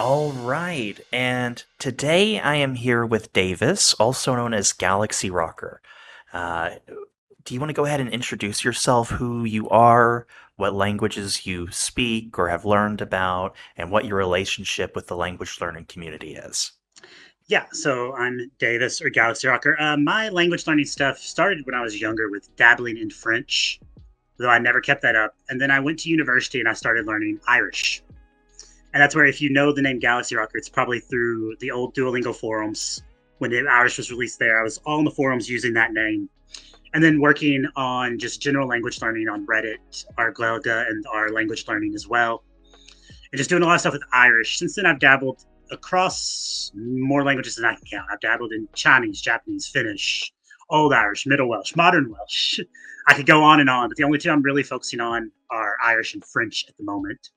All right, and today I am here with Davis, also known as Galaxy Rocker. Uh, do you want to go ahead and introduce yourself, who you are, what languages you speak or have learned about, and what your relationship with the language learning community is? Yeah, so I'm Davis or Galaxy Rocker. My language learning stuff started when I was younger with dabbling in French, though I never kept that up. And then I went to university and I started learning Irish. And that's where, if you know the name Galaxy Rocker, it's probably through the old Duolingo forums. When the Irish was released there, I was all in the forums using that name. And then working on just general language learning on Reddit, our Glelga, and our language learning as well, and just doing a lot of stuff with Irish. Since then, I've dabbled across more languages than I can count. I've dabbled in Chinese, Japanese, Finnish, Old Irish, Middle Welsh, Modern Welsh. I could go on, but the only two I'm really focusing on are Irish and French at the moment.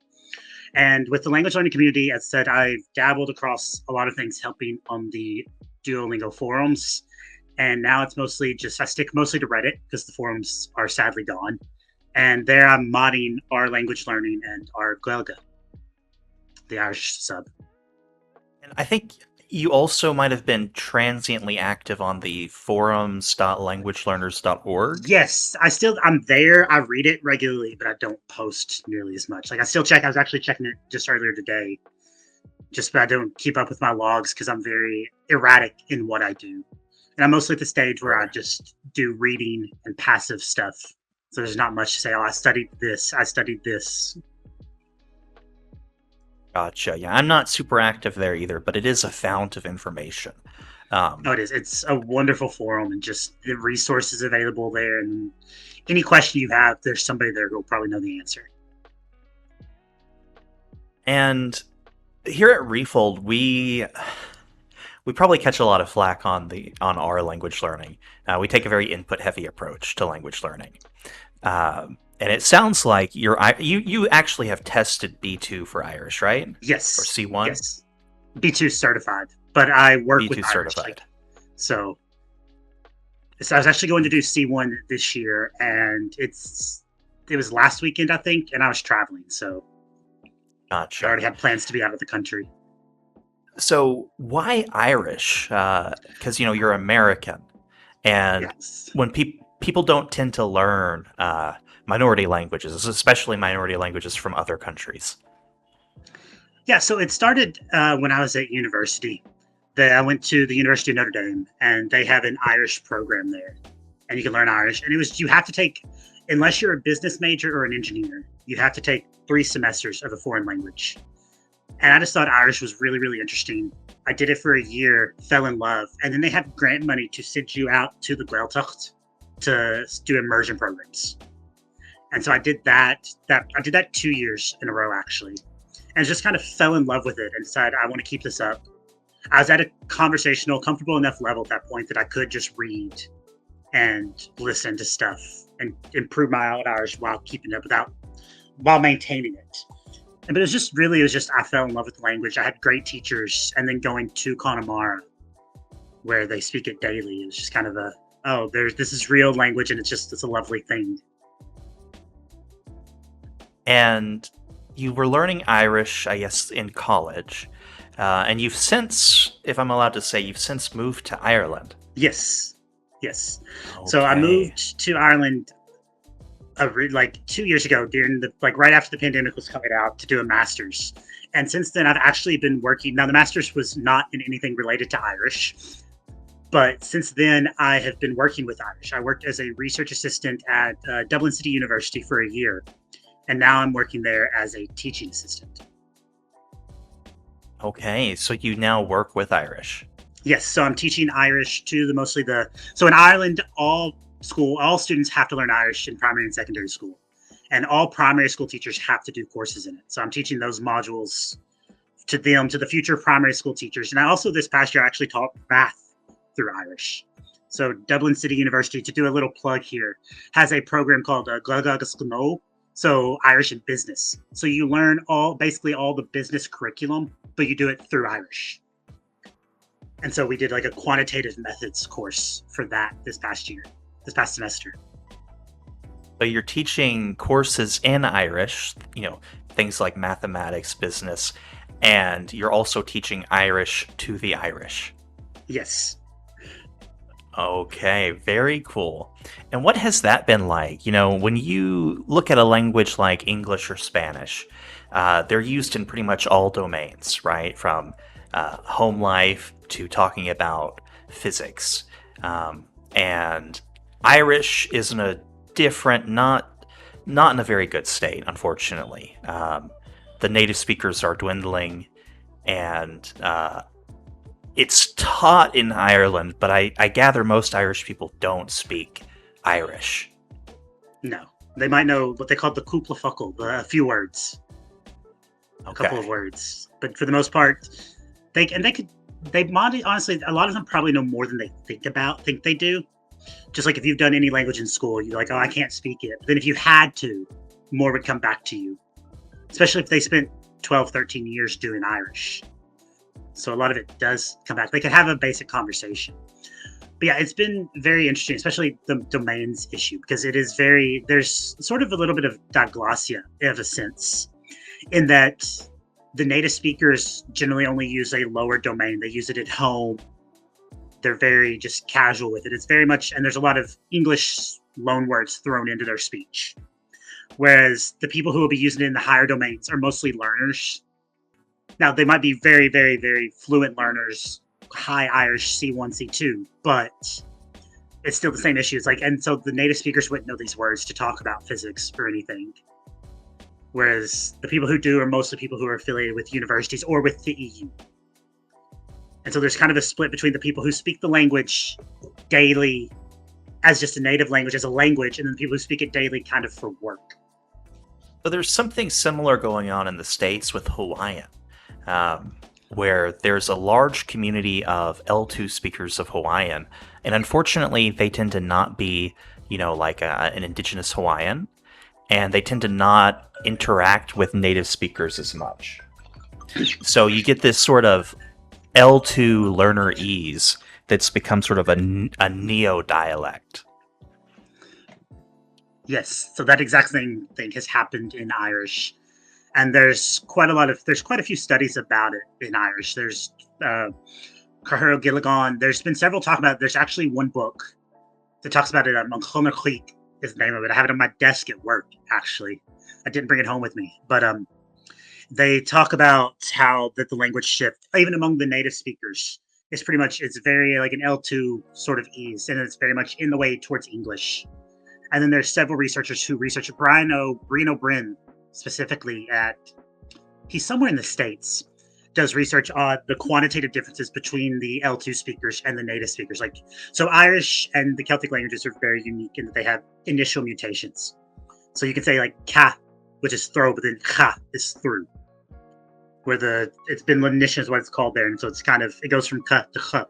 And with the language learning community, as said, I've dabbled across a lot of things, helping on the Duolingo forums. And now it's mostly just, I stick mostly to Reddit because the forums are sadly gone. And there I'm modding our language learning and our Guelga, the Irish sub. And I think you also might have been transiently active on the forums.languagelearners.org. I'm there. I read it regularly, but I don't post nearly as much. Like I still check. I was actually checking it just earlier today, just but I don't keep up with my logs because I'm very erratic in what I do, and I'm mostly at the stage where I Sure. just do reading and passive stuff. So there's not much to say. Oh, I studied this. I studied this. Gotcha. Yeah, I'm not super active there either, but it is a fount of information. Oh, Um, it is. It's a wonderful forum and just the resources available there. And any question you have, there's somebody there who'll probably know the answer. and here at Refold, we probably catch a lot of flack on our language learning. We take a very input heavy approach to language learning, and it sounds like you actually have tested B2 for Irish, right? Or Yes, C1, yes. B2 certified, but I work with B2 Irish. Like, certified. so, so I was actually going to do C1 this year, and it was last weekend, I think, and I was traveling, so I Gotcha. already had plans to be out of the country. So why Irish? Because you're American, and Yes. when people don't tend to learn minority languages, especially minority languages from other countries. Yeah, so it started when I was at university. I went to the University of Notre Dame, and they have an Irish program there, and you can learn Irish. And it was you have to take, unless you're a business major or an engineer, you have to take 3 semesters of a foreign language. And I just thought Irish was really, really interesting. I did it for a year, fell in love, and then they have grant money to send you out to the Gaeltacht to do immersion programs. And so I did that. I did that 2 years in a row actually, and just kind of fell in love with it and decided I want to keep this up. I was at a conversational, comfortable enough level at that point that I could just read and listen to stuff and improve my Irish while keeping it without while maintaining it. But it was just I fell in love with the language. I had great teachers, and then going to Connemara where they speak it daily, it was just kind of a there's this is real language, and it's a lovely thing. And you were learning Irish, I guess, in college. And you've since, if I'm allowed to say, you've since moved to Ireland. Yes, yes. So I Okay. moved to Ireland like 2 years ago, during the like right after the pandemic was coming out, to do a master's. And since then, I've actually been working. Now, the master's was not in anything related to Irish, but since then, I have been working with Irish. I worked as a research assistant at Dublin City University for a year, and now I'm working there as a teaching assistant. Okay. So you now work with Irish. Yes, so I'm teaching Irish to so in Ireland, all students have to learn Irish in primary and secondary school, and all primary school teachers have to do courses in it. So I'm teaching those modules to the future primary school teachers. And I also, this past year, actually taught math through Irish. So Dublin City University, to do a little plug here, has a program called Glagagascano, so Irish in business. So you learn basically all the business curriculum, but you do it through Irish. And so we did like a quantitative methods course for that this past semester. So you're teaching courses in Irish, things like mathematics, business, And you're also teaching Irish to the Irish. Yes. Okay, very cool. And what has that been like? When you look at a language like English or Spanish, they're used in pretty much all domains, right? From home life to talking about physics. And Irish is in a different, not in a very good state, unfortunately. The native speakers are dwindling, and it's taught in Ireland, but I gather most Irish people don't speak Irish. No. They might know what they call the cúpla focal, a few words, a couple of Okay. words. But for the most part, they might honestly, a lot of them probably know more than they think they do. Just like if you've done any language in school, you're like, oh, I can't speak it. But then if you had to, more would come back to you, especially if they spent 12, 13 years doing Irish. So a lot of it does come back. They could have a basic conversation. But yeah, it's been very interesting, especially the domains issue, because there's sort of a little bit of diglossia of a sense, in that the native speakers generally only use a lower domain. They use it at home. They're very just casual with it. It's very much, and there's a lot of English loan words thrown into their speech. Whereas the people who will be using it in the higher domains are mostly learners. Now, they might be very, very, very fluent learners, high Irish C1, C2, but it's still the same issue. It's like, and so the native speakers wouldn't know these words to talk about physics or anything. Whereas the people who do are mostly people who are affiliated with universities or with the EU. And so there's kind of a split between the people who speak the language daily as just a native language, as a language, and then the people who speak it daily kind of for work. So there's something similar going on in the States with Hawaiian, where there's a large community of L2 speakers of Hawaiian, and unfortunately, they tend to not be, like an indigenous Hawaiian, and they tend to not interact with native speakers as much. So you get this sort of L2 learner ease that's become sort of a neo dialect. Yes, so that exact same thing has happened in Irish, and there's quite a few studies about it in Irish. There's Cahir Gilligan. There's been several talk about it. There's actually one book that talks about it. Monclona Creek is the name of it. I have it on my desk at work. Actually, I didn't bring it home with me, but they talk about how that the language shift, even among the native speakers, is pretty much, it's very like an L2 sort of ease, and it's very much in the way towards English. And then there's several researchers who research it. Brian O'Brien specifically he's somewhere in the States, does research on the quantitative differences between the L2 speakers and the native speakers. Like, so Irish and the Celtic languages are very unique in that they have initial mutations. So you can say like ka, which is throw, but then cha is through. Where it's been lenition is what it's called there. And so it goes from ka to cha.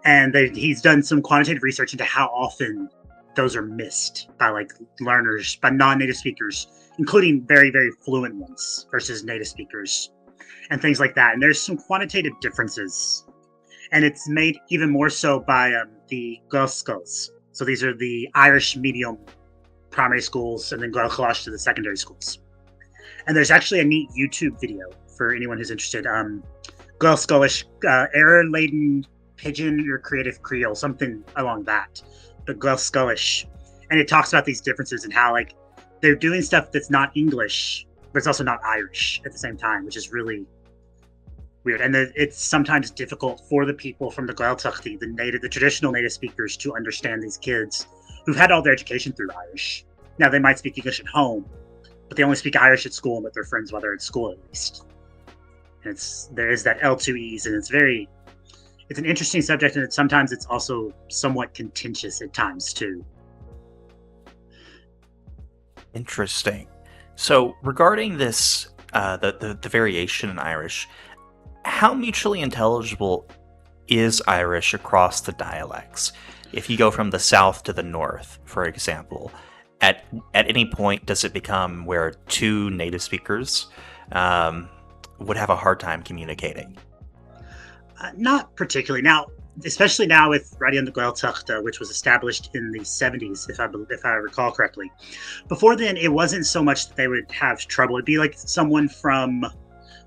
And he's done some quantitative research into how often those are missed by like learners, by non-native speakers, including very, very fluent ones versus native speakers and things like that. And there's some quantitative differences. And it's made even more so by the Gaelscoils. So these are the Irish medium primary schools, and then Gaelchoch to the secondary schools. And there's actually a neat YouTube video for anyone who's interested. Gaelscoilish, error-laden pidgin or creative Creole, something along that. The Gaelscoilish. And it talks about these differences and how like they're doing stuff that's not English, but it's also not Irish at the same time, which is really weird. And it's sometimes difficult for the people from the Gaeltachti, the traditional native speakers, to understand these kids who've had all their education through Irish. Now they might speak English at home, but they only speak Irish at school and with their friends while they're at school, at least. And there is that L2 and it's an interesting subject, and sometimes it's also somewhat contentious at times too. Interesting. So regarding this, the variation in Irish, how mutually intelligible is Irish across the dialects? If you go from the south to the north, for example, at any point does it become where two native speakers would have a hard time communicating? Not particularly. Now, especially now with Radio na Gaeltachta, which was established in the 70s, if I recall correctly. Before then, it wasn't so much that they would have trouble. It'd be like someone from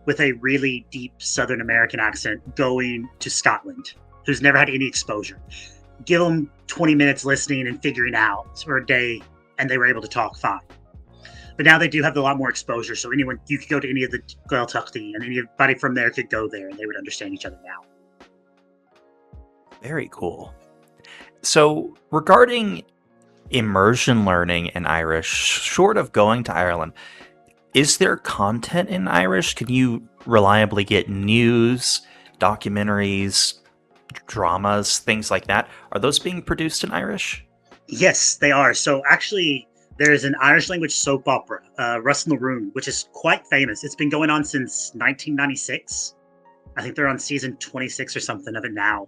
with a really deep Southern American accent going to Scotland, who's never had any exposure. Give them 20 minutes listening and figuring out, or a day, and they were able to talk fine. But now they do have a lot more exposure, so anyone, you could go to any of the Gaeltachta, and anybody from there could go there, and they would understand each other now. Very cool. So, regarding immersion learning in Irish, short of going to Ireland, is there content in Irish? Can you reliably get news, documentaries, dramas, things like that? Are those being produced in Irish? Yes, they are. So actually, there's an Irish language soap opera, Russ and the Room, which is quite famous. It's been going on since 1996. I think they're on season 26 or something of it now.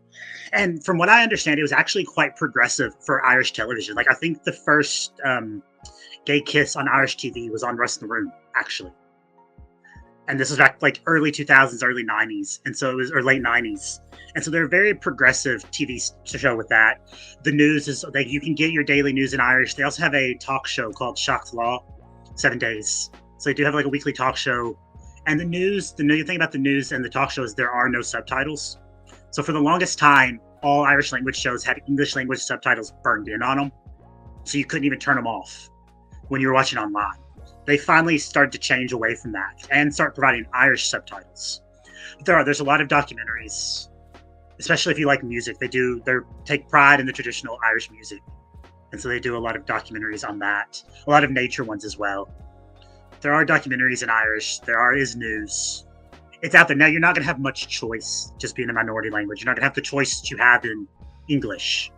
And from what I understand, it was actually quite progressive for Irish television. Like, I think the first gay kiss on Irish TV was on Russ in the Room, actually. And this was back like early 2000s, early 90s. And so it was, or late 90s. And so they're a very progressive TV show with that. The news is like you can get your daily news in Irish. They also have a talk show called Shocked Law, 7 days. So they do have like a weekly talk show. And the news, the new thing about the news and the talk show is there are no subtitles. So for the longest time, all Irish language shows had English language subtitles burned in on them. So you couldn't even turn them off when you were watching online. They finally started to change away from that and start providing Irish subtitles. But there's a lot of documentaries, especially if you like music. They take pride in the traditional Irish music. And so they do a lot of documentaries on that. A lot of nature ones as well. There are documentaries in Irish. Is news. It's out there. Now, you're not going to have much choice just being a minority language. You're not going to have the choice that you have in English.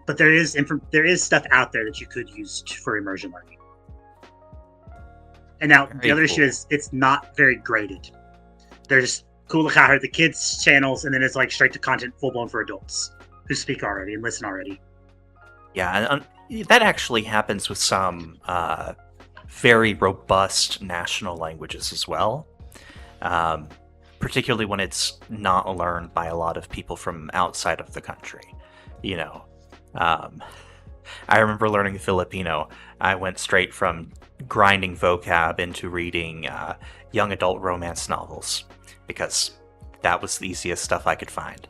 But there is stuff out there that you could use for immersion learning. And now, the other issue is it's not very graded. There's Coolachar, the kids' channels, and then it's like straight to content full-blown for adults who speak already and listen already. Yeah, and that actually happens with some very robust national languages as well. Particularly when it's not learned by a lot of people from outside of the country. You know, I remember learning Filipino. I went straight from grinding vocab into reading young adult romance novels because that was the easiest stuff I could find.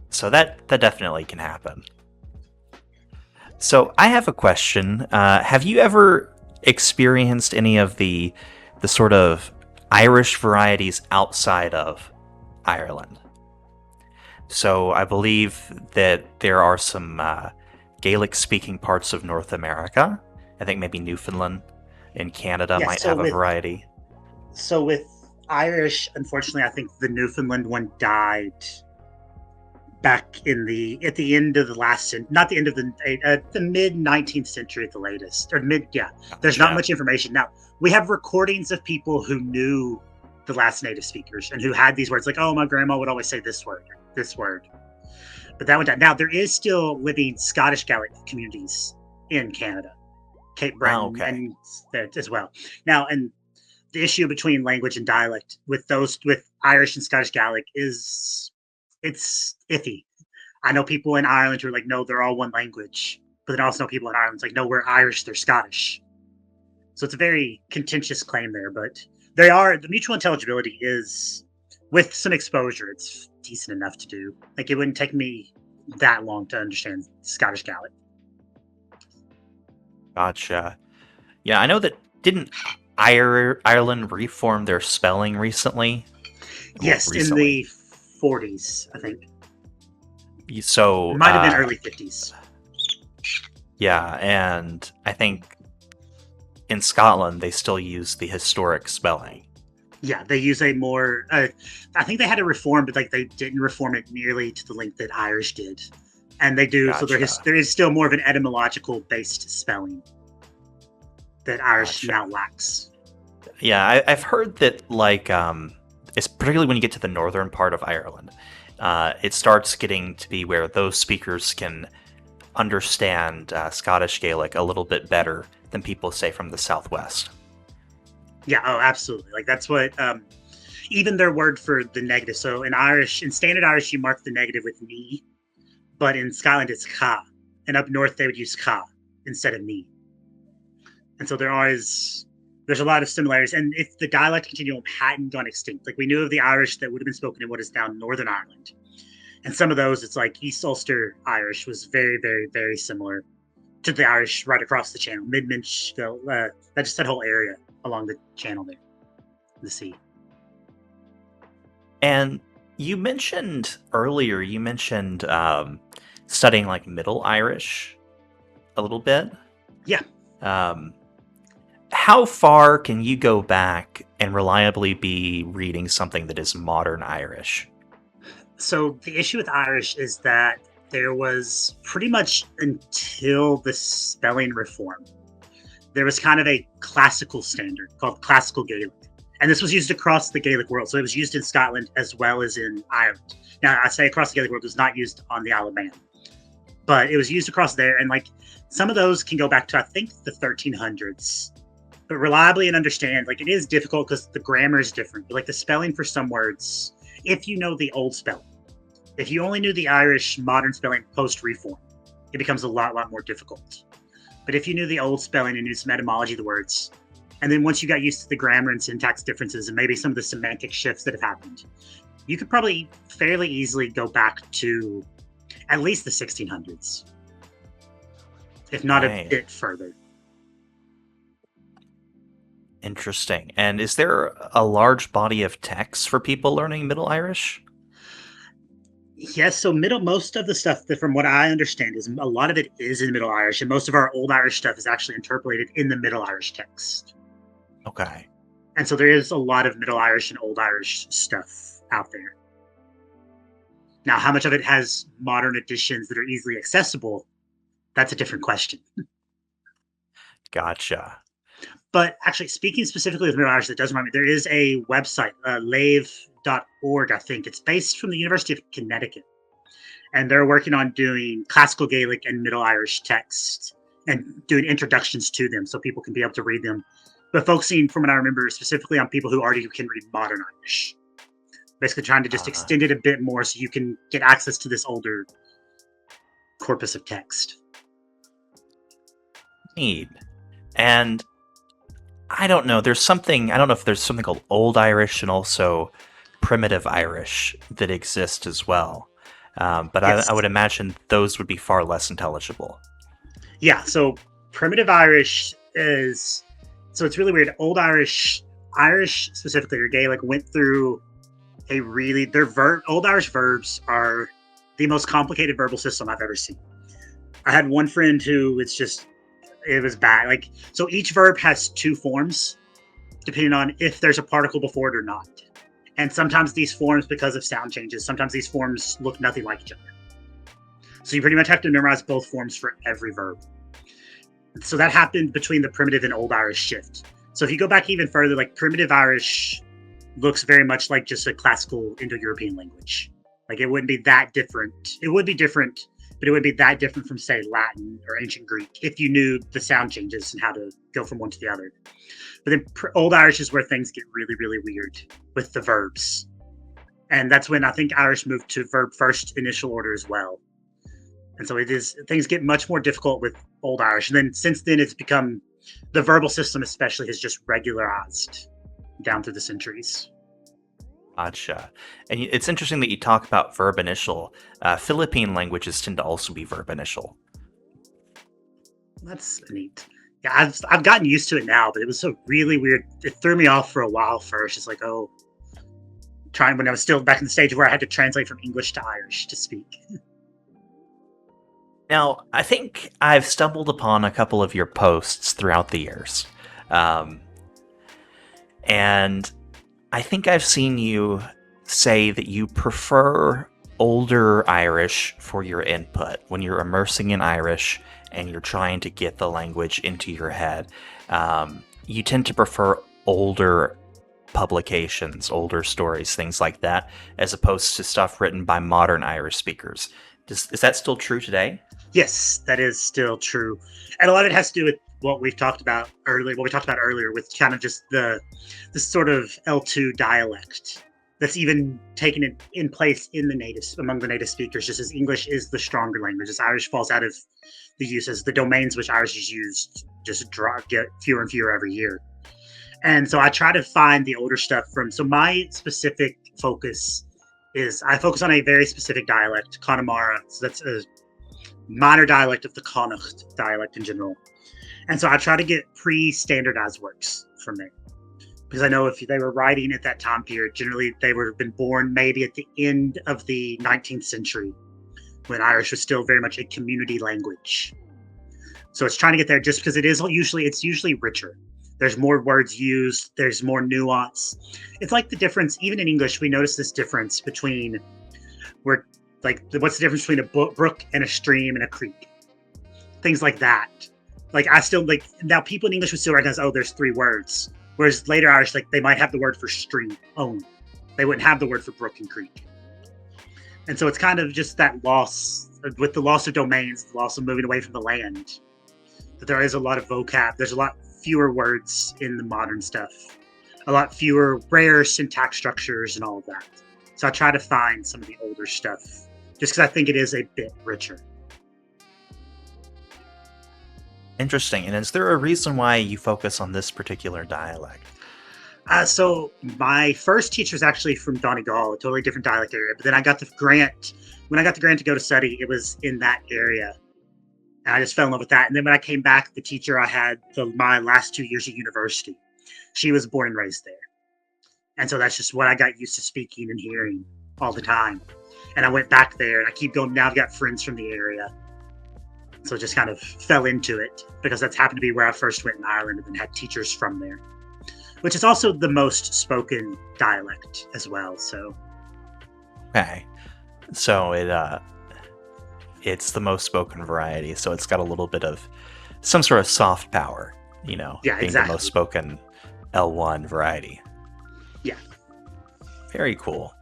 So that definitely can happen. So I have a question. Have you ever experienced any of the sort of Irish varieties outside of Ireland? So I believe that there are some Gaelic-speaking parts of North America. I think maybe Newfoundland and Canada might have a variety. So with Irish, unfortunately, I think the Newfoundland one died back at the end of the not the end of the mid 19th century at the latest, or mid, yeah. There's not much information. Now, we have recordings of people who knew the last native speakers and who had these words like, oh, my grandma would always say this word. But that one died. Now, there is still living Scottish Gaelic communities in Canada, Cape Breton, and there as well. Now, and the issue between language and dialect with Irish and Scottish Gaelic is it's iffy. I know people in Ireland who are like, no, they're all one language. But then I also know people in Ireland like, no, we're Irish, they're Scottish. So it's a very contentious claim there, but the mutual intelligibility is, with some exposure, it's decent enough to do. Like, it wouldn't take me that long to understand Scottish Gaelic. Gotcha. Yeah, I know that didn't Ireland reform their spelling recently? Yes, in the 40s, I think. So it might have been early 50s. Yeah, and I think in Scotland they still use the historic spelling. Yeah, they use a more. I think they had a reform, but like they didn't reform it nearly to the length that Irish did, and they do. Gotcha. So there is still more of an etymological based spelling that Irish now lacks. Yeah, I've heard that like it's particularly when you get to the northern part of Ireland, it starts getting to be where those speakers can understand Scottish Gaelic a little bit better than people say from the southwest. Yeah, oh, absolutely. Like that's what even their word for the negative. So in standard Irish, you mark the negative with ni, but in Scotland it's ka, and up north they would use ka instead of ni. And so there is There's a lot of similarities. And if the dialect continuum hadn't gone extinct, like we knew of the Irish that would have been spoken in what is now Northern Ireland. And some of those, it's like East Ulster Irish was very, very, very similar to the Irish right across the channel, Mid Minchville, that just that whole area along the channel there, the sea. And you mentioned earlier, studying like Middle Irish a little bit. Yeah. Um, how far can you go back and reliably be reading something that is modern Irish? So the issue with Irish is that there was pretty much until the spelling reform, there was kind of a classical standard called classical Gaelic. And this was used across the Gaelic world. So it was used in Scotland as well as in Ireland. Now, I say across the Gaelic world, it was not used on the Isle of Man, but it was used across there. And like some of those can go back to, I think, the 1300s. But reliably and understand, like it is difficult because the grammar is different. But like the spelling for some words, if you know the old spelling, if you only knew the Irish modern spelling post reform, it becomes a lot more difficult. But if you knew the old spelling and knew some etymology of the words, and then once you got used to the grammar and syntax differences and maybe some of the semantic shifts that have happened, you could probably fairly easily go back to at least the 1600s, if not a bit further. Interesting. And is there a large body of text for people learning Middle Irish? Yes, so most of the stuff that, from what I understand, is a lot of it is in Middle Irish, and most of our Old Irish stuff is actually interpolated in the Middle Irish text. Okay. And so there is a lot of Middle Irish and Old Irish stuff out there. Now, how much of it has modern editions that are easily accessible? That's a different question. Gotcha. But actually, speaking specifically of Middle Irish, that does remind me, there is a website, lave.org, I think. It's based from the University of Connecticut. And they're working on doing classical Gaelic and Middle Irish text and doing introductions to them so people can be able to read them. But focusing, from what I remember, specifically on people who already can read modern Irish. Basically trying to just extend it a bit more so you can get access to this older corpus of text. Neat. And I don't know. I don't know if there's something called Old Irish and also Primitive Irish that exist as well. But Yes. I would imagine those would be far less intelligible. Yeah, so Primitive Irish is... So it's really weird. Old Irish specifically, or Gaelic, went through a really... Old Irish verbs are the most complicated verbal system I've ever seen. I had one friend who it was bad. Like, so each verb has two forms, depending on if there's a particle before it or not. And sometimes these forms, because of sound changes, sometimes these forms look nothing like each other. So you pretty much have to memorize both forms for every verb. So that happened between the Primitive and Old Irish shift. So if you go back even further, like Primitive Irish looks very much like just a classical Indo-European language. Like it wouldn't be that different. It would be different, but it would be that different from, say, Latin or ancient Greek if you knew the sound changes and how to go from one to the other. But then Old Irish is where things get really, really weird with the verbs. And that's when I think Irish moved to verb first initial order as well. And so things get much more difficult with Old Irish. And then since then, it's become, the verbal system especially has just regularized down through the centuries. Gotcha. And it's interesting that you talk about verb initial. Philippine languages tend to also be verb initial. That's neat. Yeah, I've gotten used to it now, but it was so really weird. It threw me off for a while first. It's like, when I was still back in the stage where I had to translate from English to Irish to speak. Now, I think I've stumbled upon a couple of your posts throughout the years. And I think I've seen you say that you prefer older Irish for your input when you're immersing in Irish and you're trying to get the language into your head. You tend to prefer older publications, older stories, things like that, as opposed to stuff written by modern Irish speakers. Is that still true today? Yes, that is still true. And a lot of it has to do with what we talked about earlier, with kind of just this sort of L2 dialect that's even taken in place among the native speakers, just as English is the stronger language, as Irish falls out of the use, as the domains which Irish is used just get fewer and fewer every year. And so I try to find the older stuff from. So my specific focus is I focus on a very specific dialect, Connemara. So that's a minor dialect of the Connacht dialect in general. And so I try to get pre-standardized works from it because I know if they were writing at that time period, generally they would have been born maybe at the end of the 19th century when Irish was still very much a community language. So it's trying to get there just because it's usually richer. There's more words used. There's more nuance. It's like the difference, even in English, we notice this difference between where, like, what's the difference between a brook and a stream and a creek? Things like that. Like, I still, like, now people in English would still recognize, oh, there's three words. Whereas later Irish, like, they might have the word for stream only. They wouldn't have the word for brook and creek. And so it's kind of just that loss, with the loss of domains, the loss of moving away from the land, that there is a lot of vocab. There's a lot fewer words in the modern stuff, a lot fewer rare syntax structures and all of that. So I try to find some of the older stuff just because I think it is a bit richer. Interesting. And is there a reason why you focus on this particular dialect? So my first teacher was actually from Donegal, a totally different dialect area. But then I got the grant. When I got the grant to go to study, it was in that area. And I just fell in love with that. And then when I came back, the teacher I had my last 2 years at university, she was born and raised there. And so that's just what I got used to speaking and hearing all the time. And I went back there and I keep going. Now I've got friends from the area. So just kind of fell into it because that's happened to be where I first went in Ireland and then had teachers from there, which is also the most spoken dialect as well. So, Okay. So it's the most spoken variety. So it's got a little bit of some sort of soft power, yeah, being exactly. the most spoken L1 variety. Yeah. Very cool.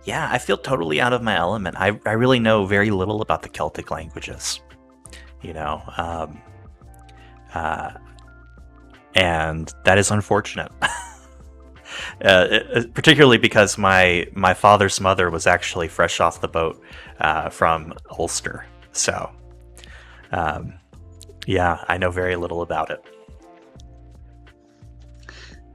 Yeah, I feel totally out of my element. I really know very little about the Celtic languages, and that is unfortunate. Particularly because my father's mother was actually fresh off the boat from Ulster. So, yeah, I know very little about it.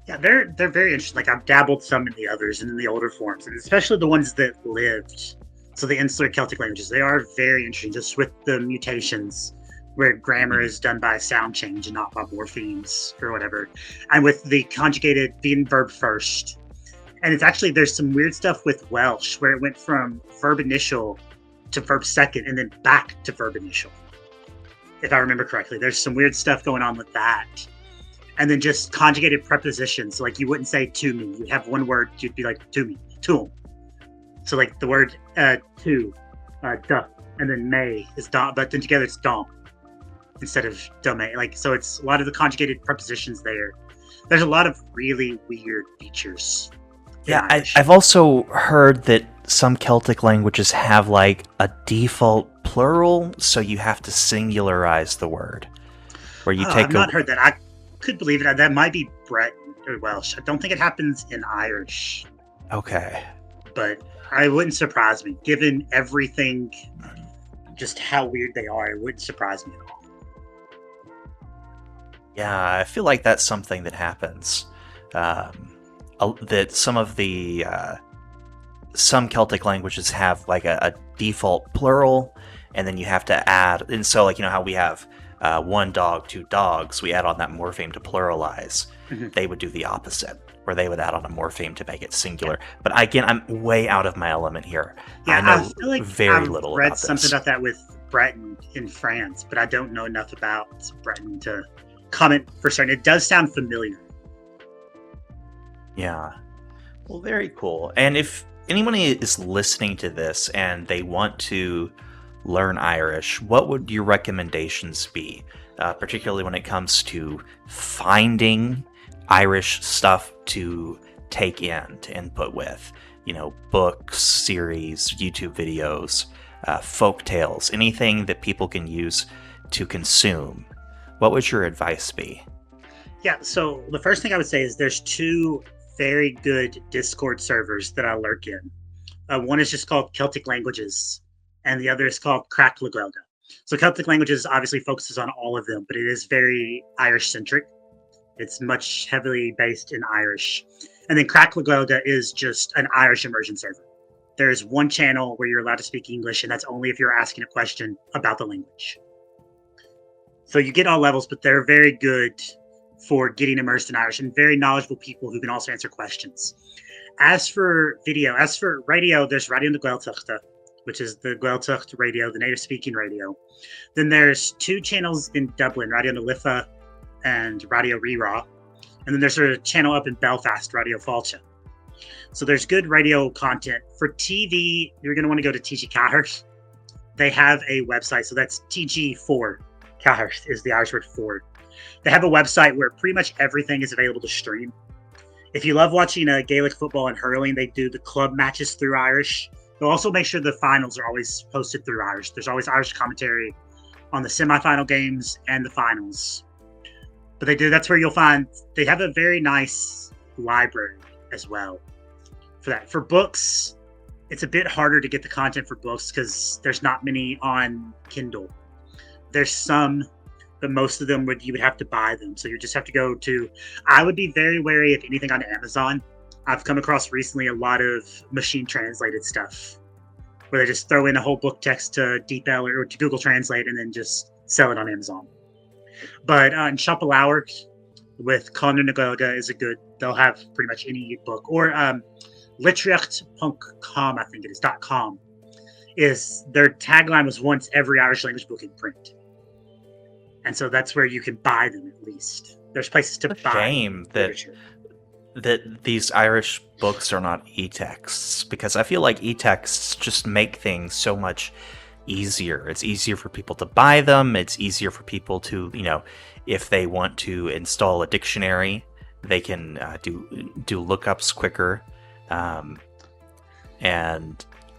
Yeah, they're very interesting. Like I've dabbled some in the others and in the older forms, and especially the ones that lived. So the insular Celtic languages, they are very interesting, just with the mutations where grammar is done by sound change and not by morphemes or whatever. And with the conjugated being verb first. And it's actually, there's some weird stuff with Welsh where it went from verb initial to verb second and then back to verb initial. If I remember correctly, there's some weird stuff going on with that. And then just conjugated prepositions. So like you wouldn't say to me. You'd have one word, you'd be like to me, to him. So like the word to, duh, and then may is dom, but then together it's dom instead of domain. Like, so it's a lot of the conjugated prepositions there. There's a lot of really weird features. Yeah, I've also heard that some Celtic languages have like a default plural, so you have to singularize the word. Where you take I've not heard that. I could believe it. That might be Breton or Welsh. I don't think it happens in Irish. Okay. But it wouldn't surprise me. Given everything, just how weird they are, it wouldn't surprise me at all. Yeah, I feel like that's something that happens. That some of the some Celtic languages have like a default plural, and then you have to add. And so, like how we have one dog, two dogs, we add on that morpheme to pluralize. Mm-hmm. They would do the opposite, where they would add on a morpheme to make it singular. But again, I'm way out of my element here. Yeah, I know I feel like very I've little read about something this. about that with Breton in France, but I don't know enough about Breton to comment for certain. It does sound familiar. Yeah. Well, very cool. And if anyone is listening to this and they want to learn Irish, what would your recommendations be? Particularly when it comes to finding Irish stuff to take in, to input with. Books, series, YouTube videos, folk tales, anything that people can use to consume. What would your advice be? Yeah, so the first thing I would say is there's two very good Discord servers that I lurk in. One is just called Celtic Languages, and the other is called Crack Laguelga. So Celtic Languages obviously focuses on all of them, but it is very Irish-centric. It's much heavily based in Irish. And then Crack Lagoga is just an Irish immersion server. There's one channel where you're allowed to speak English, and that's only if you're asking a question about the language. So you get all levels, but they're very good for getting immersed in Irish and very knowledgeable people who can also answer questions. As for radio, there's Radio na Gaeltachta, which is the Gaeltacht radio, the native speaking radio. Then there's two channels in Dublin, Radio na Lifa and Radio Rira. And then there's a channel up in Belfast, Radio Fáilte. So there's good radio content. For TV, you're going to want to go to TG Cahart. They have a website, so that's TG4. Cahart is the Irish word for. They have a website where pretty much everything is available to stream. If you love watching Gaelic football and hurling, they do the club matches through Irish. They'll also make sure the finals are always posted through Irish. There's always Irish commentary on the semifinal games and the finals. But that's where you'll find they have a very nice library as well for that. For books, it's a bit harder to get the content for books because there's not many on Kindle. There's some, but most of them you would have to buy them. So you just have to go to, I would be very wary of anything on Amazon. I've come across recently a lot of machine translated stuff where they just throw in a whole book text to DeepL or to Google Translate and then just sell it on Amazon. But in Shopalour with Conor Nagaga is they'll have pretty much any book. Or Litrecht.com, I think it is, .com, is their tagline was once every Irish language book in print. And so that's where you can buy them at least. There's places to buy. Shame that these Irish books are not e-texts, because I feel like e-texts just make things so much easier. It's easier for people to buy them. It's easier for people to, if they want to install a dictionary, they can do lookups quicker. And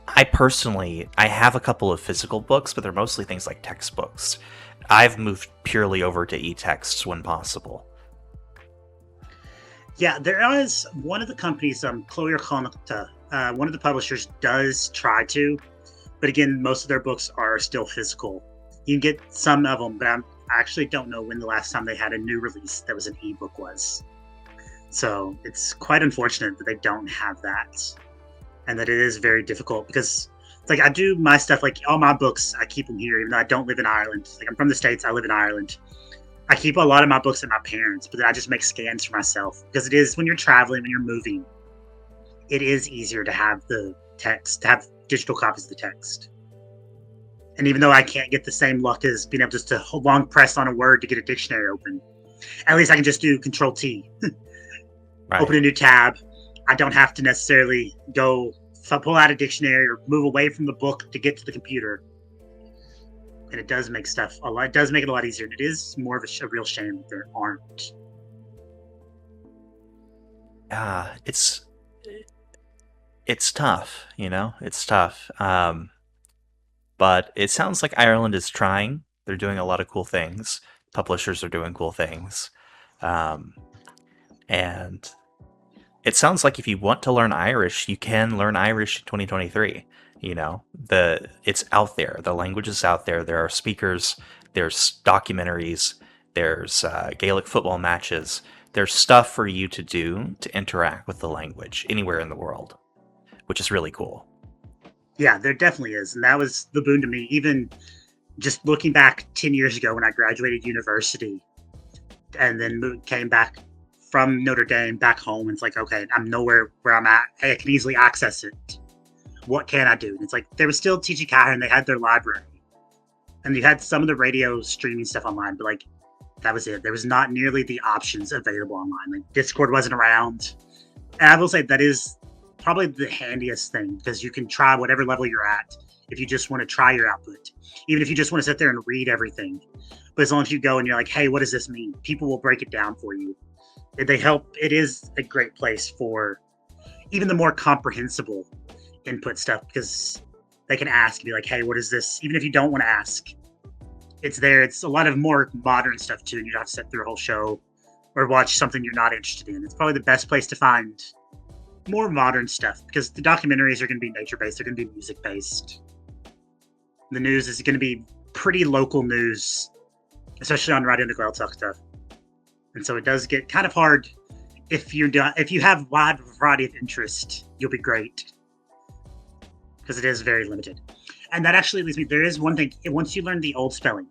I have a couple of physical books, but they're mostly things like textbooks. I've moved purely over to e-texts when possible. Yeah, there is one of the companies, Clóir Connachta, one of the publishers does try to, but again, most of their books are still physical. You can get some of them, but I actually don't know when the last time they had a new release that was an ebook was. So it's quite unfortunate that they don't have that, and that it is very difficult because I do my stuff, all my books, I keep them here, even though I don't live in Ireland. I'm from the States, I live in Ireland. I keep a lot of my books at my parents', but then I just make scans for myself because it is, when you're traveling, when you're moving, it is easier to have the text, to have digital copies of the text. And even though I can't get the same luck as being able just to long press on a word to get a dictionary open, at least I can just do Control T, right. Open a new tab. I don't have to necessarily pull out a dictionary or move away from the book to get to the computer. And it does make it does make it a lot easier. And it is more of a real shame that there aren't. It's tough, it's tough. But it sounds like Ireland is trying. They're doing a lot of cool things. Publishers are doing cool things. And it sounds like if you want to learn Irish, you can learn Irish in 2023. It's out there. The language is out there. There are speakers. There's documentaries. There's Gaelic football matches. There's stuff for you to do to interact with the language anywhere in the world, which is really cool. Yeah, there definitely is. And that was the boon to me. Even just looking back 10 years ago when I graduated university and then came back from Notre Dame back home. And it's okay, I'm nowhere where I'm at. Hey, I can easily access it. What can I do? And it's there was still TG Cahart and they had their library. And you had some of the radio streaming stuff online, but that was it. There was not nearly the options available online. Discord wasn't around. And I will say that is probably the handiest thing because you can try whatever level you're at if you just want to try your output. Even if you just want to sit there and read everything. But as long as you go and you're hey, what does this mean? People will break it down for you. They help. It is a great place for even the more comprehensible input stuff because they can ask and be hey, what is this? Even if you don't want to ask, it's there. It's a lot of more modern stuff too. And you don't have to sit through a whole show or watch something you're not interested in. It's probably the best place to find more modern stuff because the documentaries are going to be nature-based. They're going to be music-based. The news is going to be pretty local news, especially on Radio na Gaeltachta. And so it does get kind of hard if you have wide variety of interest, you'll be great because it is very limited. And that actually leads me. There is one thing. Once you learn the old spelling,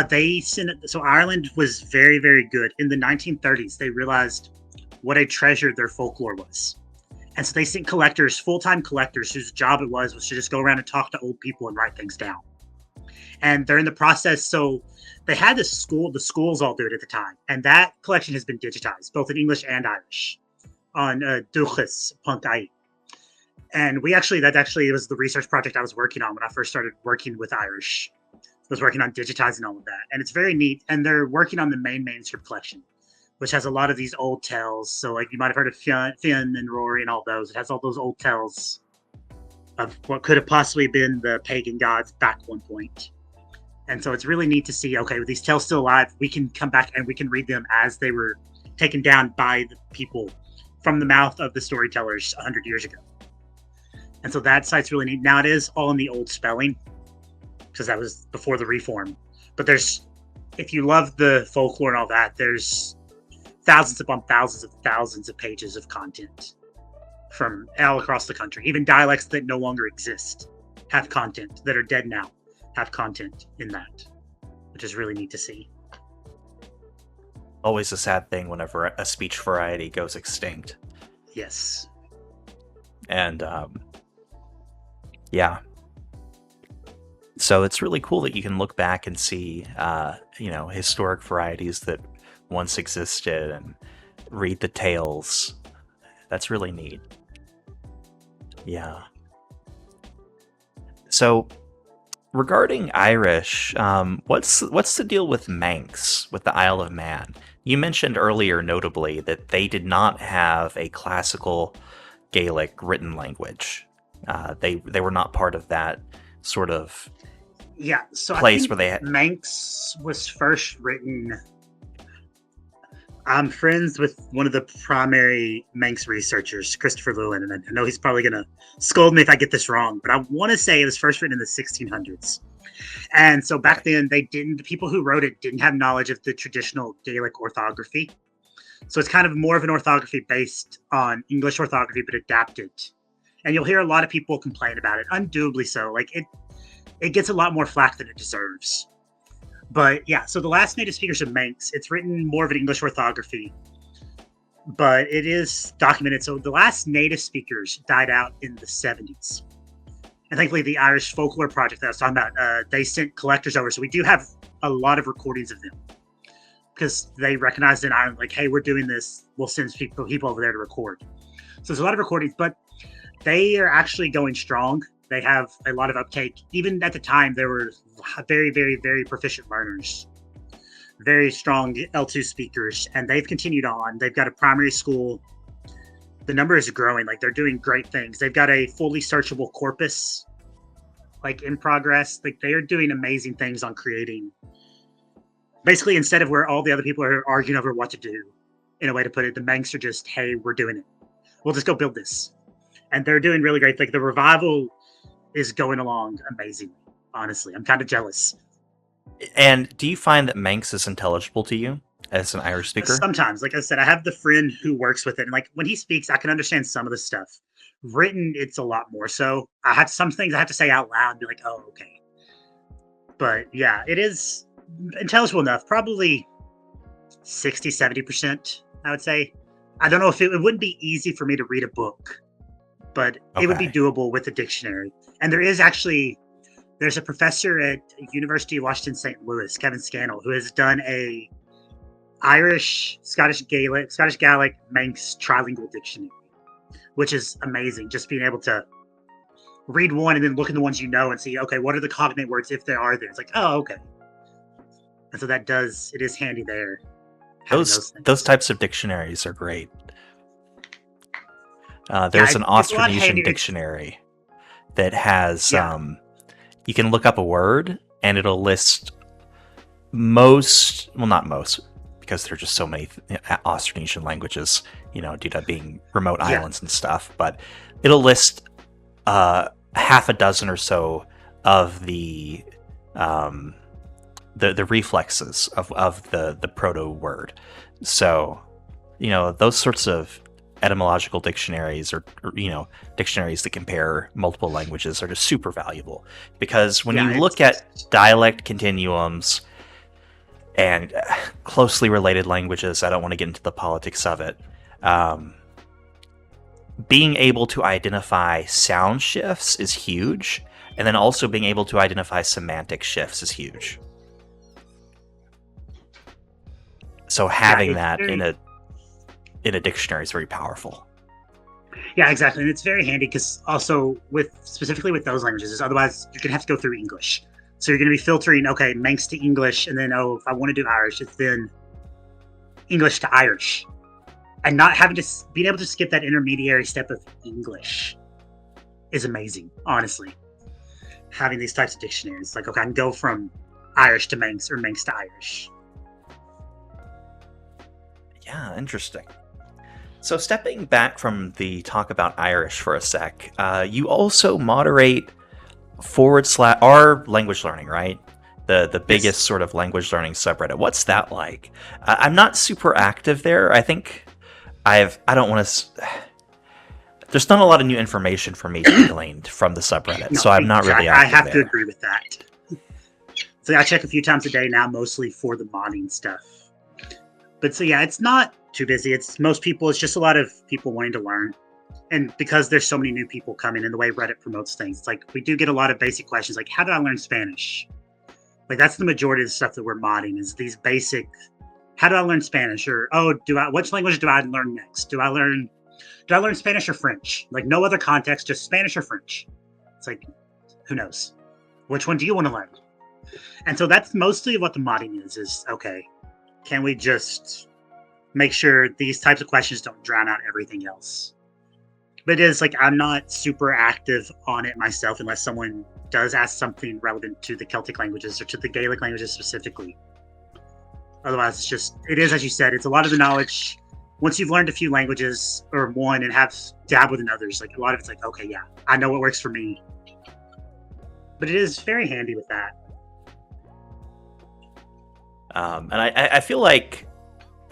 they sent it. So Ireland was very, very good in the 1930s. They realized what a treasure their folklore was, and so they sent collectors, full-time collectors, whose job it was to just go around and talk to old people and write things down. And they're in the process. So they had this school. The schools all do it at the time, and that collection has been digitized both in English and Irish on duchess.ie. And that was the research project I was working on when I first started working with Irish. I was working on digitizing all of that, and it's very neat. And they're working on the main manuscript collection, which has a lot of these old tales. So, like, you might have heard of Finn and Rory and all those. It has all those old tales of what could have possibly been the pagan gods back one point. And so it's really neat to see, okay, with these tales still alive, we can come back and we can read them as they were taken down by the people from the mouth of the storytellers 100 years ago. And so that site's really neat. Now it is all in the old spelling because that was before the reform. But if you love the folklore and all that, there's thousands upon thousands of pages of content from all across the country. Even dialects that no longer exist have content, that are dead now have content in that, which is really neat to see. Always a sad thing whenever a speech variety goes extinct. Yes. And yeah. So it's really cool that you can look back and see, historic varieties that once existed and read the tales. That's really neat. Yeah. So, regarding Irish, what's the deal with Manx, with the Isle of Man? You mentioned earlier, notably, that they did not have a classical Gaelic written language. They were not part of that sort of place where they had. Manx was first written. I'm friends with one of the primary Manx researchers, Christopher Lewin, and I know he's probably going to scold me if I get this wrong, but I want to say it was first written in the 1600s. And so back then, the people who wrote it didn't have knowledge of the traditional Gaelic orthography. So it's kind of more of an orthography based on English orthography, but adapted. And you'll hear a lot of people complain about it, undoubtedly so. Like it gets a lot more flack than it deserves. But yeah, so the last native speakers of Manx, it's written more of an English orthography, but it is documented. So the last native speakers died out in the 70s. And thankfully, the Irish Folklore Project that I was talking about, they sent collectors over. So we do have a lot of recordings of them because they recognized in Ireland, like, hey, we're doing this. We'll send people over there to record. So there's a lot of recordings, but they are actually going strong. They have a lot of uptake. Even at the time, they were very, very, very proficient learners, very strong L2 speakers, and they've continued on. They've got a primary school. The number is growing. Like, they're doing great things. They've got a fully searchable corpus, like, in progress. Like, they are doing amazing things on creating. Basically, instead of where all the other people are arguing over what to do, in a way to put it, the Manx are just, hey, we're doing it. We'll just go build this. And they're doing really great. Like, the revival is going along amazingly. Honestly, I'm kind of jealous. And do you find that Manx is intelligible to you as an Irish speaker? Sometimes, like I said, I have the friend who works with it, and like when he speaks, I can understand some of the stuff. Written, it's a lot more so. I have some things I have to say out loud and be like, oh, okay. But yeah, it is intelligible enough. Probably 60-70%, I would say. I don't know if it wouldn't be easy for me to read a book, but it would be doable with a dictionary. And there's a professor at University of Washington St. Louis, Kevin Scannell, who has done a Irish, Scottish Gaelic, Manx trilingual dictionary, which is amazing. Just being able to read one and then look at the ones you know and see, okay, what are the cognate words if there are there? It's like, oh, okay. And so it is handy there. Those types of dictionaries are great. There's an Austronesian dictionary that has you can look up a word and it'll list not most, because there are just so many Austronesian languages, due to being remote islands and stuff, but it'll list half a dozen or so of the the reflexes of the proto word. So, those sorts of etymological dictionaries or dictionaries that compare multiple languages are just super valuable because when Yeah, you look it's at dialect continuums and closely related languages, I don't want to get into the politics of it. Um, Being able to identify sound shifts is huge, and then also being able to identify semantic shifts is huge. So yeah, having it's that in very a dictionary is very powerful. yeah, exactly, and it's very handy because also with specifically with those languages, is otherwise you're gonna have to go through English. So you're gonna be filtering okay Manx to English, and then if I want to do Irish, it's then English to Irish, and not having to being able to skip that intermediary step of English is amazing. Honestly, having these types of dictionaries, like okay, I can go from Irish to Manx or Manx to Irish. Yeah, interesting. So stepping back from the talk about Irish for a sec, you also moderate / our language learning, right? The Yes. biggest sort of language learning subreddit. What's that like? I'm not super active there. I think I don't want to. There's not a lot of new information for me to be gleaned from the subreddit, No, so I'm not really exactly. I active have to there. agree with that. So I check a few times a day now, mostly for the modding stuff. But so yeah, it's not too busy. It's most people. It's just a lot of people wanting to learn, and because there's so many new people coming, and the way Reddit promotes things, it's like we do get a lot of basic questions, like how do I learn Spanish? Like that's the majority of the stuff that we're modding is these basic. How do I learn Spanish? Or oh, do I? Which language do I learn next? Do I learn Spanish or French? Like no other context, just Spanish or French. It's like who knows? Which one do you want to learn? And so that's mostly what the modding is. Is okay. Can we just make sure these types of questions don't drown out everything else? But it is like I'm not super active on it myself unless someone does ask something relevant to the Celtic languages or to the Gaelic languages specifically. Otherwise, it's just it is as you said. It's a lot of the knowledge. Once you've learned a few languages or one and have dabbled in others, like a lot of it's like okay, yeah, I know what works for me. But it is very handy with that. And I feel like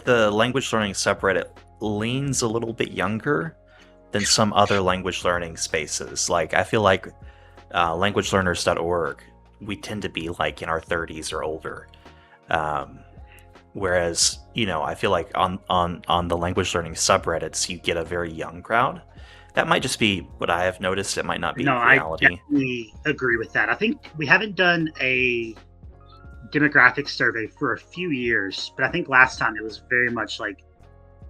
the language learning subreddit leans a little bit younger than some other language learning spaces. Like, I feel like languagelearners.org, we tend to be like in our 30s or older. Um, Whereas, I feel like on the language learning subreddits, you get a very young crowd. That might just be what I have noticed. It might not No, be I reality. definitely agree with that. I think we haven't done a demographic survey for a few years, but I think last time it was very much like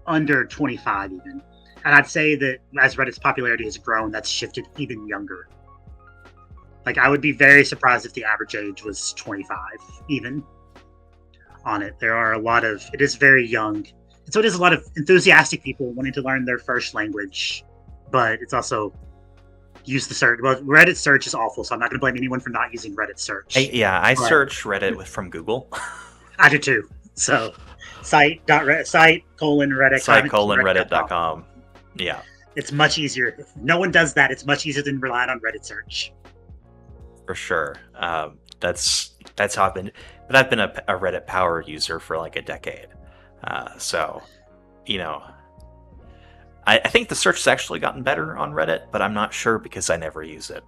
under 25 even. And I'd say that as Reddit's popularity has grown, that's shifted even younger. Like I would be very surprised if the average age was 25 even on it. There are a lot of it is very young. And so it is a lot of enthusiastic people wanting to learn their first language, but it's also use the search. Well, Reddit search is awful, so I'm not going to blame anyone for not using Reddit search. I But search Reddit from Google. I do too. So site colon Reddit Site comment colon Reddit.com. reddit.com. Yeah, It's much easier. If no one does that, it's much easier than relying on Reddit search. for sure. That's how I've been. But I've been a Reddit power user for like a decade. So, you know, I think the search has actually gotten better on Reddit, but I'm not sure because I never use it.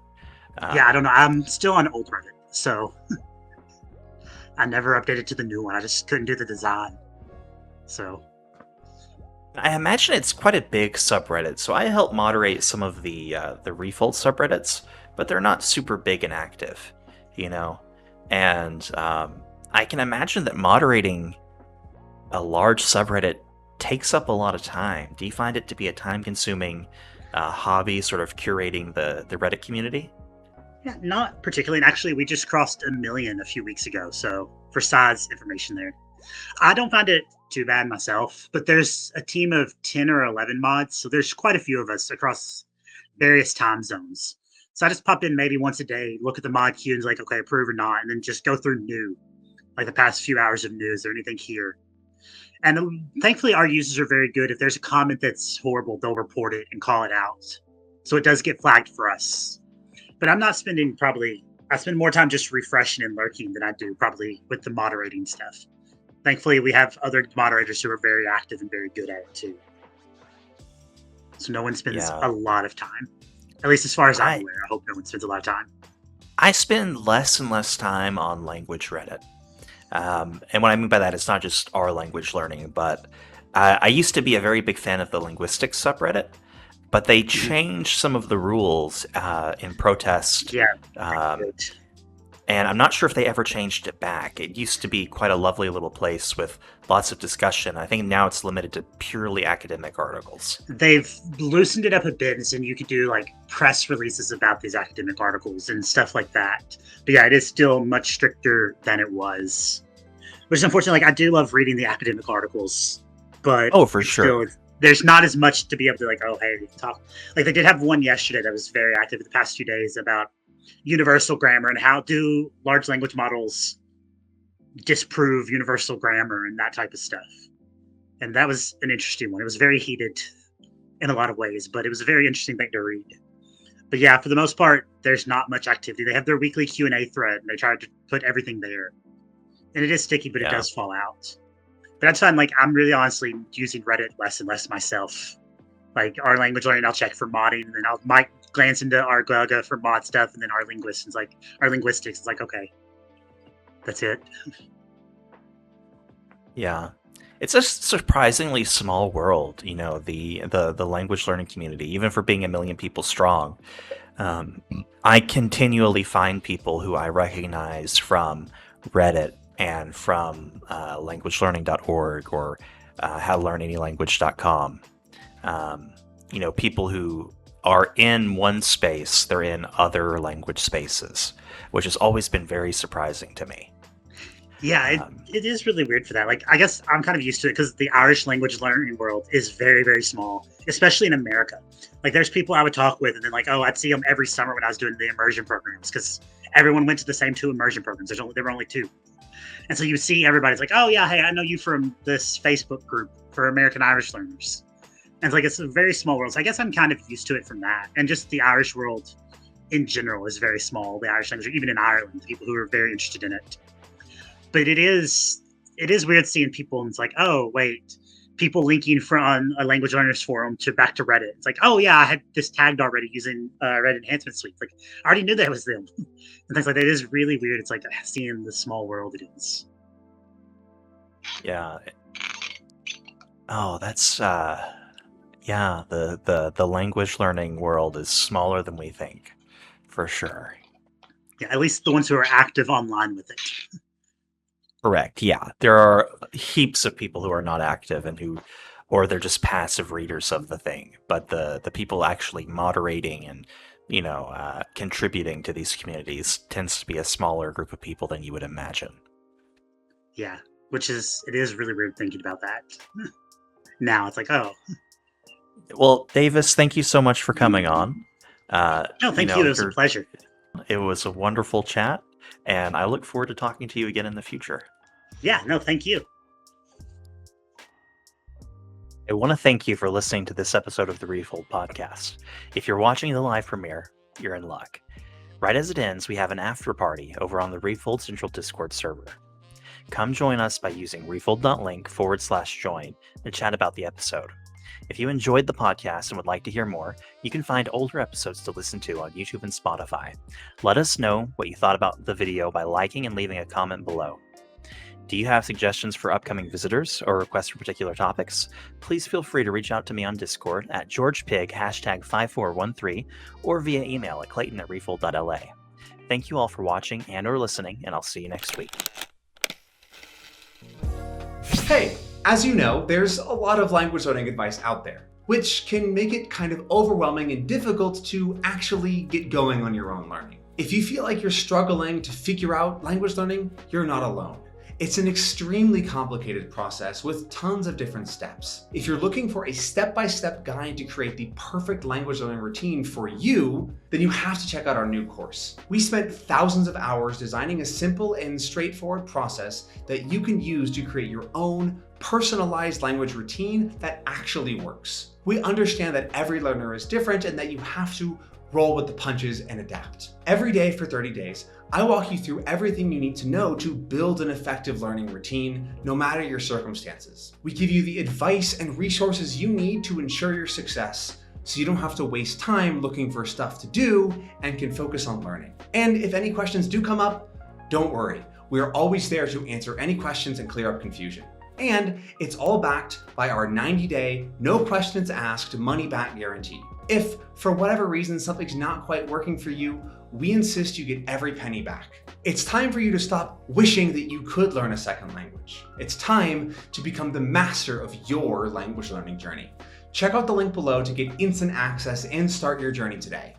Yeah, I Um, don't know. I'm still on old Reddit, so I never updated to the new one. I just couldn't do the design. So I imagine it's quite a big subreddit, so I help moderate some of the Refold subreddits, but they're not super big and active, you know. And I can imagine that moderating a large subreddit takes up a lot of time. Do you find it to be a time-consuming hobby, sort of curating the Reddit community? yeah, not particularly. And actually, we just crossed a million a few weeks ago. So for size information there, I don't find it too bad myself. But there's a team of 10 or 11 mods, so there's quite a few of us across various time zones. So I just pop in maybe once a day, look at the mod queue, and like, okay, approve or not, and then just go through new, like the past few hours of news or anything here. And thankfully, our users are very good. If there's a comment that's horrible, they'll report it and call it out. So it does get flagged for us. But I'm not spending probably I spend more time just refreshing and lurking than I do probably with the moderating stuff. Thankfully, we have other moderators who are very active and very good at it too. So no one spends Yeah. a lot of time, at least as far as I'm I aware. I hope no one spends a lot of time. I spend less and less time on language Reddit. And what I mean by that is not just our language learning, but I used to be a very big fan of the linguistics subreddit, but they Mhm. changed some of the rules in protest. Yeah, Um, good. and I'm not sure if they ever changed it back. It used to be quite a lovely little place with lots of discussion. I think now it's limited to purely academic articles. They've loosened it up a bit, and so you could do like press releases about these academic articles and stuff like that. But yeah, it is still much stricter than it was. Which unfortunately, like I do love reading the academic articles, but Oh, for it's still sure. there's not as much to be able to like, oh hey, talk. Like they did have one yesterday that was very active the past 2 days about universal grammar and how do large language models disprove universal grammar and that type of stuff. And that was an interesting one. It was very heated in a lot of ways, but it was a very interesting thing to read. But yeah, for the most part, there's not much activity. They have their weekly Q&A thread, and they try to put everything there. And it is sticky, but it Yeah. does fall out. But that's fine. Like I'm really honestly using Reddit less and less myself. Like our language learning, I'll check for modding, and then I'll might glance into our Gaga for mod stuff, and then our linguists, it's like our linguistics. It's like okay, that's it. Yeah. It's a surprisingly small world, you know, the language learning community, even for being a million people strong. Um, I continually find people who I recognize from Reddit and from languagelearning.org or howtolearnanylanguage.com. You know, people who are in one space, they're in other language spaces, which has always been very surprising to me. Yeah, Um, it is really weird for that. Like, I guess I'm kind of used to it because the Irish language learning world is very, very small, especially in America. Like, there's people I would talk with, and then, like, oh, I'd see them every summer when I was doing the immersion programs because everyone went to the same two immersion programs. There were only two. And so you see everybody's like, oh, yeah, hey, I know you from this Facebook group for American Irish learners. And it's like, it's a very small world. So I guess I'm kind of used to it from that. And just the Irish world in general is very small, the Irish language, even in Ireland, people who are very interested in it. But it is weird seeing people and it's like, oh wait, people linking from a language learners forum to back to Reddit. It's like, oh yeah, I had this tagged already using Reddit enhancement suite. Like I already knew that was them and things like that. It is really weird. It's like seeing the small world it is. yeah. Oh, that's yeah, the language learning world is smaller than we think, for sure. Yeah, at least the ones who are active online with it. Correct. Yeah, there are heaps of people who are not active and who, or they're just passive readers of the thing. But the people actually moderating and contributing to these communities tends to be a smaller group of people than you would imagine. Yeah, it is really weird thinking about that. Now it's like, oh Well, Davis, thank you so much for coming on. no, thank you. It was a pleasure. It was a wonderful chat, and I look forward to talking to you again in the future. Yeah, no, thank you. I want to thank you for listening to this episode of the Refold podcast. If you're watching the live premiere, you're in luck. Right as it ends, we have an after party over on the Refold Central Discord server. Come join us by using refold.link/join and chat about the episode. If you enjoyed the podcast and would like to hear more, you can find older episodes to listen to on YouTube and Spotify. Let us know what you thought about the video by liking and leaving a comment below. Do you have suggestions for upcoming visitors or requests for particular topics? Please feel free to reach out to me on Discord at GeorgePig #5413 or via email at Clayton@refold.la. Thank you all for watching and or listening, and I'll see you next week. Hey, as you know, there's a lot of language learning advice out there, which can make it kind of overwhelming and difficult to actually get going on your own learning. If you feel like you're struggling to figure out language learning, you're not alone. It's an extremely complicated process with tons of different steps. If you're looking for a step-by-step guide to create the perfect language learning routine for you, then you have to check out our new course. We spent thousands of hours designing a simple and straightforward process that you can use to create your own personalized language routine that actually works. We understand that every learner is different and that you have to roll with the punches and adapt. Every day for 30 days, I walk you through everything you need to know to build an effective learning routine, no matter your circumstances. We give you the advice and resources you need to ensure your success, so you don't have to waste time looking for stuff to do and can focus on learning. And if any questions do come up, don't worry. We are always there to answer any questions and clear up confusion. And it's all backed by our 90-day, no questions asked, money-back guarantee. If, for whatever reason, something's not quite working for you, we insist you get every penny back. It's time for you to stop wishing that you could learn a second language. It's time to become the master of your language learning journey. Check out the link below to get instant access and start your journey today.